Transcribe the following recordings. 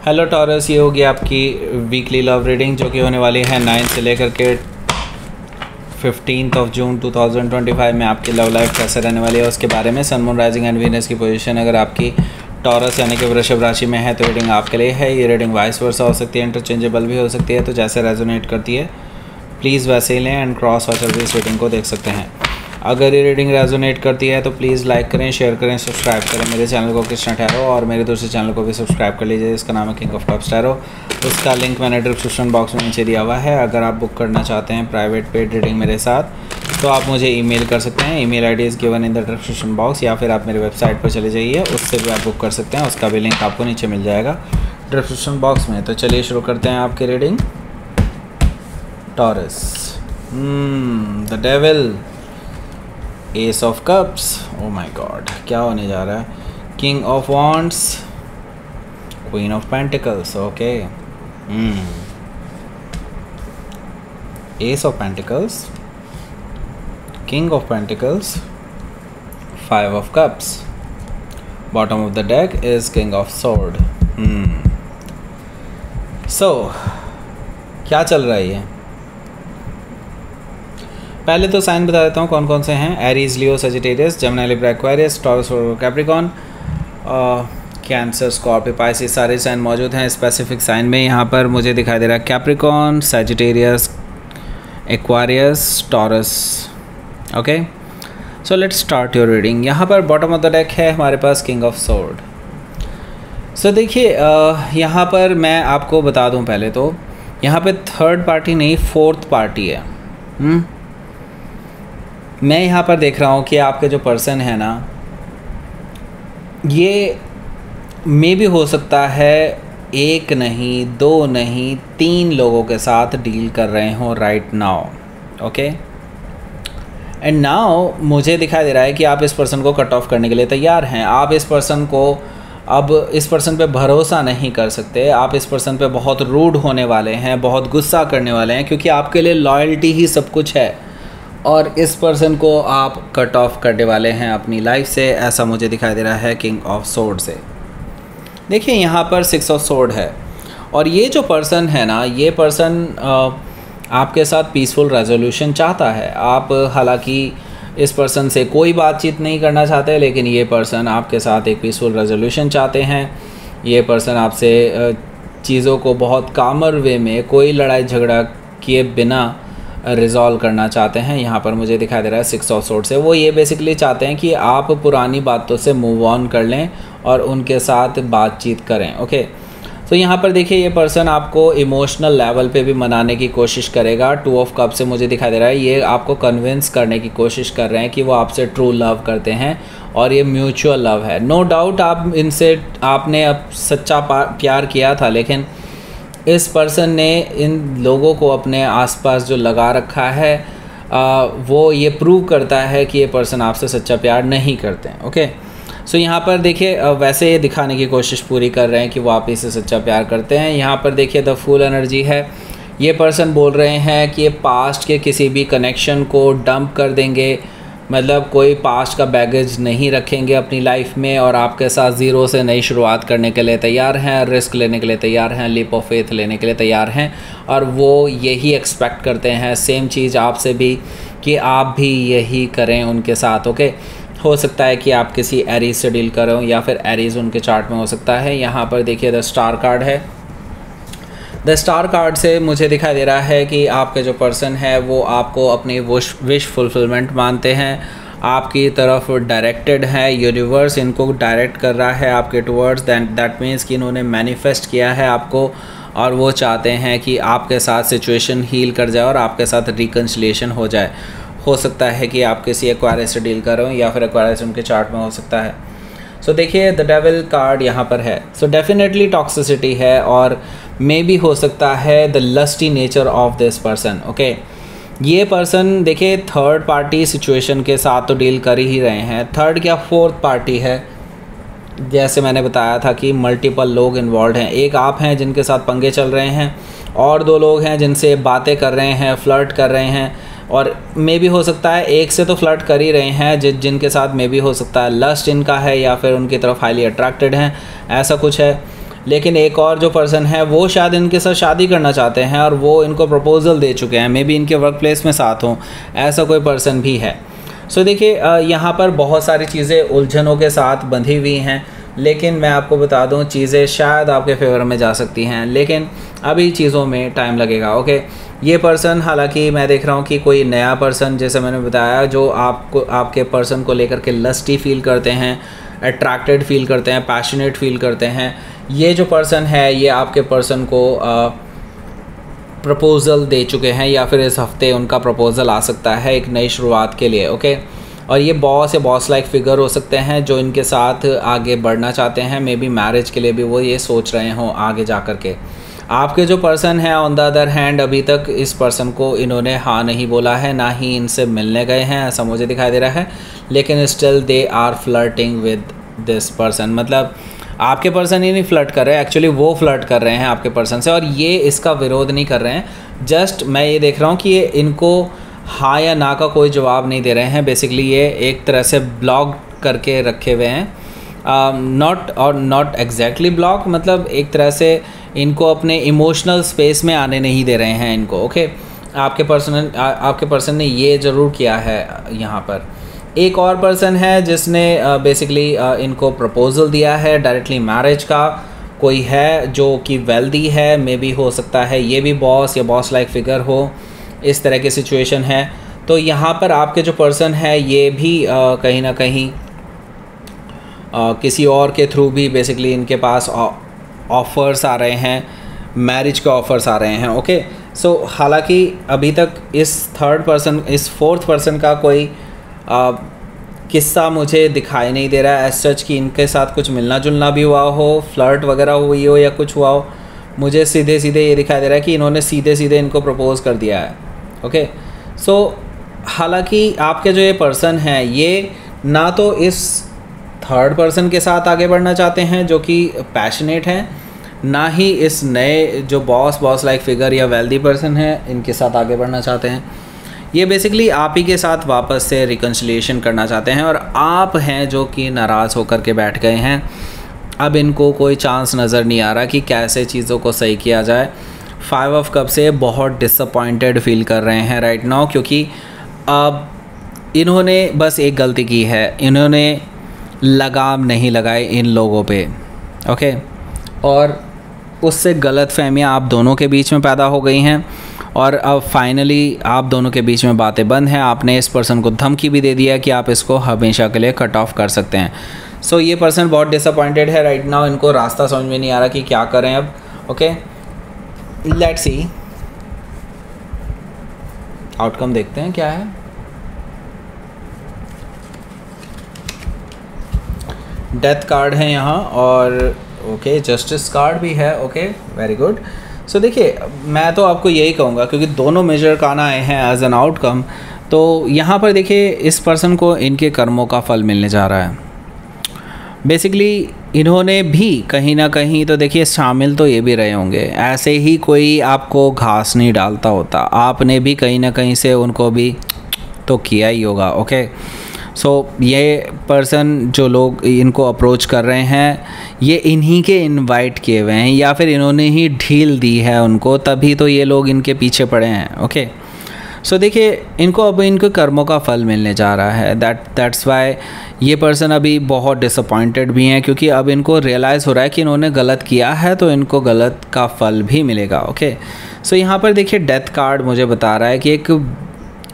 Hello taurus, ये होगी आपकी वीकली लव रीडिंग जो कि होने वाली है 9 से लेकर के 15 जून 2025 में। आपकी लव लाइफ कैसे रहने वाली है उसके बारे में। Sun moon rising and Venus की पोजीशन अगर आपकी टॉरस यानी कि वृषभ राशि में है तो रीडिंग आपके लिए है। ये रीडिंग वाइस वर्सा हो सकती है, इंटरचेंजेबल भी हो सकती है, तो जैसे रेजोनेट करती है प्लीज़ वैसे ही लें एंड क्रॉस वाचर भी इस रीडिंग को देख सकते हैं। अगर ये रीडिंग रेजोनेट करती है तो प्लीज़ लाइक करें, शेयर करें, सब्सक्राइब करें मेरे चैनल को कृष्णा टैरो, और मेरे दूसरे चैनल को भी सब्सक्राइब कर लीजिए जिसका नाम है किंग ऑफ कप्स टैरो। उसका लिंक मैंने डिस्क्रिप्शन बॉक्स में नीचे दिया हुआ है। अगर आप बुक करना चाहते हैं प्राइवेट पेड रीडिंग मेरे साथ तो आप मुझे ईमेल कर सकते हैं। Email ID is given in the description box, या फिर आप मेरे वेबसाइट पर चले जाइए, उससे भी आप बुक कर सकते हैं। उसका भी लिंक आपको नीचे मिल जाएगा डिस्क्रिप्शन बॉक्स में। तो चलिए शुरू करते हैं आपकी reading. Taurus, the devil, ace of cups, oh my god क्या होने जा रहा है, king of wands, queen of pentacles, okay, ace of pentacles, king of pentacles, 5 of cups, bottom of the deck is king of sword. So क्या चल रहा है ये, पहले तो साइन बता देता हूँ कौन कौन से हैं। Aries, Leo, Sagittarius, Gemini, Libra, Aquarius, Taurus, Capricorn, Cancer, Scorpio, Pisces, सारे साइन मौजूद हैं। स्पेसिफिक साइन में यहाँ पर मुझे दिखाई दे रहा है Capricorn, Sagittarius, Aquarius, taurus. Okay, so let's start your reading. यहाँ पर बॉटम ऑफ द डेक है हमारे पास किंग ऑफ सोर्ड। सो देखिए यहाँ पर मैं आपको बता दूँ पहले तो यहाँ पे थर्ड पार्टी नहीं, फोर्थ पार्टी है। मैं यहाँ पर देख रहा हूँ कि आपके जो पर्सन है ना, ये मे भी हो सकता है एक नहीं, दो नहीं, 3 लोगों के साथ डील कर रहे हों right now. Okay, and now मुझे दिखाई दे रहा है कि आप इस पर्सन को कट ऑफ करने के लिए तैयार हैं। आप इस पर्सन को अब इस पर्सन पे भरोसा नहीं कर सकते। आप इस पर्सन पे बहुत रूड होने वाले हैं, बहुत गुस्सा करने वाले हैं, क्योंकि आपके लिए लॉयल्टी ही सब कुछ है और इस पर्सन को आप कट ऑफ करने वाले हैं अपनी लाइफ से। ऐसा मुझे दिखाई दे रहा है किंग ऑफ सोर्ड से। देखिए यहाँ पर 6 ऑफ सोर्ड है और ये जो पर्सन है ना, ये पर्सन आपके साथ पीसफुल रेजोल्यूशन चाहता है। आप हालांकि इस पर्सन से कोई बातचीत नहीं करना चाहते, लेकिन ये पर्सन आपके साथ एक पीसफुल रेजोल्यूशन चाहते हैं। ये पर्सन आपसे चीज़ों को बहुत कामर वे में, कोई लड़ाई झगड़ा किए बिना रिज़ॉल्व करना चाहते हैं। यहाँ पर मुझे दिखाई दे रहा है 6 ऑफ सोर्ड से। वो ये बेसिकली चाहते हैं कि आप पुरानी बातों से मूव ऑन कर लें और उनके साथ बातचीत करें। ओके, तो यहाँ पर देखिए ये पर्सन आपको इमोशनल लेवल पे भी मनाने की कोशिश करेगा। 2 ऑफ कप से मुझे दिखाई दे रहा है ये आपको कन्विंस करने की कोशिश कर रहे हैं कि वो आपसे ट्रू लव करते हैं और ये म्यूचुअल लव है। नो डाउट आप इनसे आपने अब सच्चा प्यार किया था, लेकिन इस पर्सन ने इन लोगों को अपने आसपास जो लगा रखा है वो ये प्रूव करता है कि ये पर्सन आपसे सच्चा प्यार नहीं करते हैं। ओके, सो यहाँ पर देखिए वैसे ये दिखाने की कोशिश पूरी कर रहे हैं कि वो आप इससे सच्चा प्यार करते हैं। यहाँ पर देखिए द फूल एनर्जी है। ये पर्सन बोल रहे हैं कि ये पास्ट के किसी भी कनेक्शन को डंप कर देंगे, मतलब कोई पास्ट का बैगेज नहीं रखेंगे अपनी लाइफ में और आपके साथ ज़ीरो से नई शुरुआत करने के लिए तैयार हैं, रिस्क लेने के लिए तैयार हैं, लीप ऑफ फेथ लेने के लिए तैयार हैं। और वो यही एक्सपेक्ट करते हैं सेम चीज़ आपसे भी, कि आप भी यही करें उनके साथ। ओके, हो सकता है कि आप किसी एरीज से डील कर रहे हो या फिर एरीज उनके चार्ट में हो सकता है। यहाँ पर देखिए द स्टार कार्ड है। द स्टार कार्ड से मुझे दिखाई दे रहा है कि आपके जो पर्सन है वो आपको अपनी विश फुलफिलमेंट मानते हैं, आपकी तरफ डायरेक्टेड है। यूनिवर्स इनको डायरेक्ट कर रहा है आपके टुवर्ड्स, दैट मीन्स कि इन्होंने मैनिफेस्ट किया है आपको और वो चाहते हैं कि आपके साथ सिचुएशन हील कर जाए और आपके साथ रिकन्सिलिएशन हो जाए। हो सकता है कि आप किसी एक्वायरियस से डील कर रहे हो या फिर एक्वायरियस उनके चार्ट में हो सकता है। सो देखिए द डेविल कार्ड यहाँ पर है। सो डेफिनेटली टॉक्सिसिटी है और मे भी हो सकता है the lusty nature of this person. Okay, ये पर्सन देखिए थर्ड पार्टी सिचुएशन के साथ तो डील कर ही रहे हैं। थर्ड क्या फोर्थ पार्टी है, जैसे मैंने बताया था कि मल्टीपल लोग इन्वॉल्व हैं। एक आप हैं जिनके साथ पंगे चल रहे हैं और 2 लोग हैं जिनसे बातें कर रहे हैं, फ्लर्ट कर रहे हैं, और मे भी हो सकता है एक से तो फ्लर्ट कर ही रहे हैं जिनके साथ मे भी हो सकता है लस्ट इनका है या फिर उनकी तरफ हाईली अट्रैक्टेड हैं, ऐसा कुछ है। लेकिन एक और जो पर्सन है वो शायद इनके साथ शादी करना चाहते हैं और वो इनको प्रपोज़ल दे चुके हैं, मे बी इनके वर्क प्लेस में साथ हों, ऐसा कोई पर्सन भी है। सो देखिए यहाँ पर बहुत सारी चीज़ें उलझनों के साथ बंधी हुई हैं, लेकिन मैं आपको बता दूं चीज़ें शायद आपके फेवर में जा सकती हैं, लेकिन अभी चीज़ों में टाइम लगेगा। ओके, ये पर्सन, हालांकि मैं देख रहा हूँ कि कोई नया पर्सन, जैसे मैंने बताया, जो आपके पर्सन को लेकर के लस्टी फील करते हैं, अट्रैक्टेड फील करते हैं, पैशनेट फील करते हैं, ये जो पर्सन है ये आपके पर्सन को प्रपोज़ल दे चुके हैं या फिर इस हफ्ते उनका प्रपोज़ल आ सकता है एक नई शुरुआत के लिए। ओके, और ये बॉस या बॉस लाइक फिगर हो सकते हैं जो इनके साथ आगे बढ़ना चाहते हैं, मे बी मैरिज के लिए भी वो ये सोच रहे हों आगे जा कर के। आपके जो पर्सन है ऑन द अदर हैंड, अभी तक इस पर्सन को इन्होंने हाँ नहीं बोला है, ना ही इनसे मिलने गए हैं, ऐसा मुझे दिखाई दे रहा है, लेकिन still they are flirting with this person. मतलब आपके पर्सन ही नहीं फ्लर्ट कर रहे हैं, एक्चुअली वो फ्लर्ट कर रहे हैं आपके पर्सन से, और ये इसका विरोध नहीं कर रहे हैं। जस्ट मैं ये देख रहा हूँ कि ये इनको हाँ या ना का कोई जवाब नहीं दे रहे हैं। बेसिकली ये एक तरह से ब्लॉक करके रखे हुए हैं, नॉट एग्जैक्टली ब्लॉक, मतलब एक तरह से इनको अपने इमोशनल स्पेस में आने नहीं दे रहे हैं इनको। ओके, आपके पर्सन ने ये ज़रूर किया है। यहाँ पर एक और पर्सन है जिसने बेसिकली इनको प्रपोज़ल दिया है डायरेक्टली मैरिज का। कोई है जो कि वेल्दी है, मे बी हो सकता है ये भी बॉस या बॉस लाइक फिगर हो, इस तरह की सिचुएशन है। तो यहाँ पर आपके जो पर्सन है ये भी कहीं ना कहीं किसी और के थ्रू भी बेसिकली इनके पास ऑफ़र्स आ रहे हैं, मैरिज के ऑफ़र्स आ रहे हैं। ओके, सो हालांकि अभी तक इस फोर्थ पर्सन का कोई किस्सा मुझे दिखाई नहीं दे रहा है एज सच कि इनके साथ कुछ मिलना जुलना भी हुआ हो, फ्लर्ट वगैरह हुई हो या कुछ हुआ हो। मुझे सीधे सीधे ये दिखाई दे रहा है कि इन्होंने सीधे सीधे इनको प्रपोज़ कर दिया है। ओके, सो हालांकि आपके जो ये पर्सन हैं ये ना तो इस थर्ड पर्सन के साथ आगे बढ़ना चाहते हैं जो कि पैशनेट हैं, ना ही इस नए जो बॉस लाइक फिगर या वेल्दी पर्सन है इनके साथ आगे बढ़ना चाहते हैं। ये बेसिकली आप ही के साथ वापस से रिकन्सिलिएशन करना चाहते हैं, और आप हैं जो कि नाराज़ होकर के बैठ गए हैं। अब इनको कोई चांस नज़र नहीं आ रहा कि कैसे चीज़ों को सही किया जाए। 5 ऑफ कप से बहुत डिसअपॉइंटेड फील कर रहे हैं राइट नाउ, क्योंकि अब इन्होंने बस एक गलती की है, इन्होंने लगाम नहीं लगाए इन लोगों पे। ओके, और उससे गलतफहमियां आप दोनों के बीच में पैदा हो गई हैं, और अब फाइनली आप दोनों के बीच में बातें बंद हैं। आपने इस पर्सन को धमकी भी दे दिया है कि आप इसको हमेशा के लिए कट ऑफ कर सकते हैं। सो ये पर्सन बहुत डिसअपॉइंटेड है राइट नाउ, इनको रास्ता समझ में नहीं आ रहा कि क्या करें अब। ओके, लेट्स सी आउटकम, देखते हैं क्या है। डेथ कार्ड है यहाँ, और ओके जस्टिस कार्ड भी है। Okay, very good. सो देखिए, मैं तो आपको यही कहूँगा क्योंकि दोनों मेजर कान आए हैं एज एन आउटकम, तो यहाँ पर देखिए इस पर्सन को इनके कर्मों का फल मिलने जा रहा है। बेसिकली इन्होंने भी कहीं ना कहीं तो देखिए शामिल तो ये भी रहे होंगे, ऐसे ही कोई आपको घास नहीं डालता होता, आपने भी कहीं ना कहीं से उनको भी तो किया ही होगा। ओके, सो ये पर्सन जो लोग इनको अप्रोच कर रहे हैं ये इन्हीं के इनवाइट किए हुए हैं, या फिर इन्होंने ही ढील दी है उनको, तभी तो ये लोग इनके पीछे पड़े हैं। ओके, सो देखिए इनको अब इनके कर्मों का फल मिलने जा रहा है। दैट्स वाई ये पर्सन अभी बहुत डिसअपॉइंटेड भी हैं, क्योंकि अब इनको रियलाइज़ हो रहा है कि इन्होंने गलत किया है तो इनको गलत का फल भी मिलेगा। ओके, सो यहाँ पर देखिए डेथ कार्ड मुझे बता रहा है कि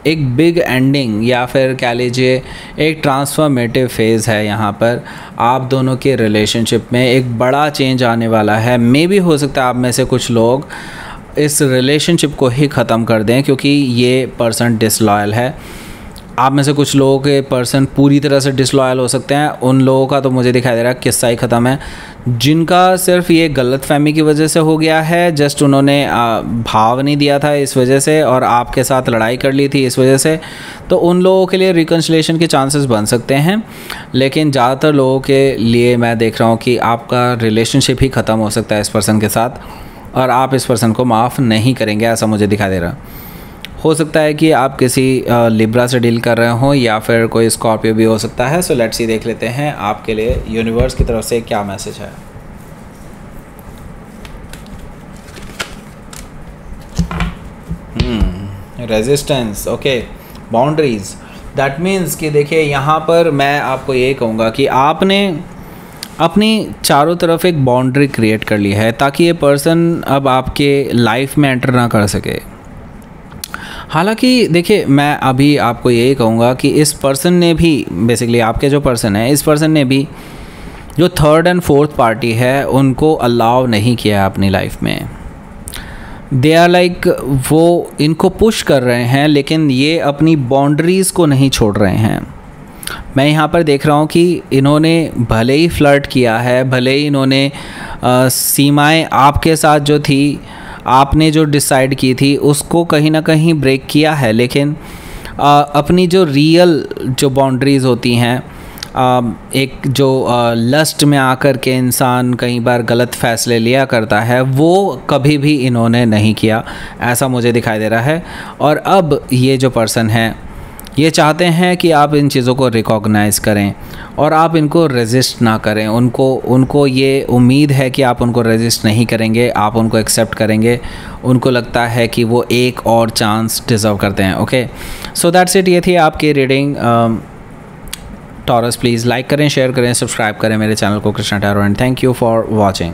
एक बिग एंडिंग या फिर कह लीजिए एक ट्रांसफॉर्मेटिव फेज़ है यहाँ पर आप दोनों के रिलेशनशिप में, एक बड़ा चेंज आने वाला है। मे भी हो सकता है आप में से कुछ लोग इस रिलेशनशिप को ही ख़त्म कर दें, क्योंकि ये पर्सन डिसलॉयल है। आप में से कुछ लोगों के पर्सन पूरी तरह से डिसलॉयल हो सकते हैं, उन लोगों का तो मुझे दिखाई दे रहा है किस्सा ही ख़त्म है। जिनका सिर्फ ये गलतफहमी की वजह से हो गया है, जस्ट उन्होंने भाव नहीं दिया था इस वजह से और आपके साथ लड़ाई कर ली थी इस वजह से, तो उन लोगों के लिए रिकन्सिलिएशन के चांसेस बन सकते हैं। लेकिन ज़्यादातर लोगों के लिए मैं देख रहा हूँ कि आपका रिलेशनशिप ही ख़त्म हो सकता है इस पर्सन के साथ, और आप इस पर्सन को माफ़ नहीं करेंगे, ऐसा मुझे दिखाई दे रहा। हो सकता है कि आप किसी लिब्रा से डील कर रहे हों या फिर कोई स्कॉर्पियो भी हो सकता है। सो लेट्स सी देख लेते हैं आपके लिए यूनिवर्स की तरफ से क्या मैसेज है। Resistance, okay, boundaries. That means कि देखिए यहाँ पर मैं आपको ये कहूँगा कि आपने अपनी चारों तरफ एक बाउंड्री क्रिएट कर ली है ताकि ये पर्सन अब आपके लाइफ में एंटर ना कर सके। हालांकि देखिए मैं अभी आपको यही कहूँगा कि इस पर्सन ने भी, बेसिकली आपके जो पर्सन है, इस पर्सन ने भी जो थर्ड एंड फोर्थ पार्टी है उनको अलाउ नहीं किया अपनी लाइफ में। दे आर लाइक, वो इनको पुश कर रहे हैं लेकिन ये अपनी बाउंड्रीज़ को नहीं छोड़ रहे हैं। मैं यहाँ पर देख रहा हूँ कि इन्होंने भले ही फ्लर्ट किया है, भले ही इन्होंने सीमाएं आपके साथ जो थी, आपने जो डिसाइड की थी उसको कहीं ना कहीं ब्रेक किया है, लेकिन अपनी जो रियल जो बाउंड्रीज़ होती हैं, एक जो लस्ट में आकर के इंसान कई बार गलत फ़ैसले लिया करता है, वो कभी भी इन्होंने नहीं किया, ऐसा मुझे दिखाई दे रहा है। और अब ये जो पर्सन है ये चाहते हैं कि आप इन चीज़ों को रिकॉग्नाइज़ करें और आप इनको रेजिस्ट ना करें। उनको ये उम्मीद है कि आप उनको रेजिस्ट नहीं करेंगे, आप उनको एक्सेप्ट करेंगे। उनको लगता है कि वो एक और चांस डिज़र्व करते हैं। Okay, so that's it. ये थी आपकी रीडिंग। टॉरस प्लीज़ लाइक करें, शेयर करें, सब्सक्राइब करें मेरे चैनल को Krishna tarot, and thank you for watching.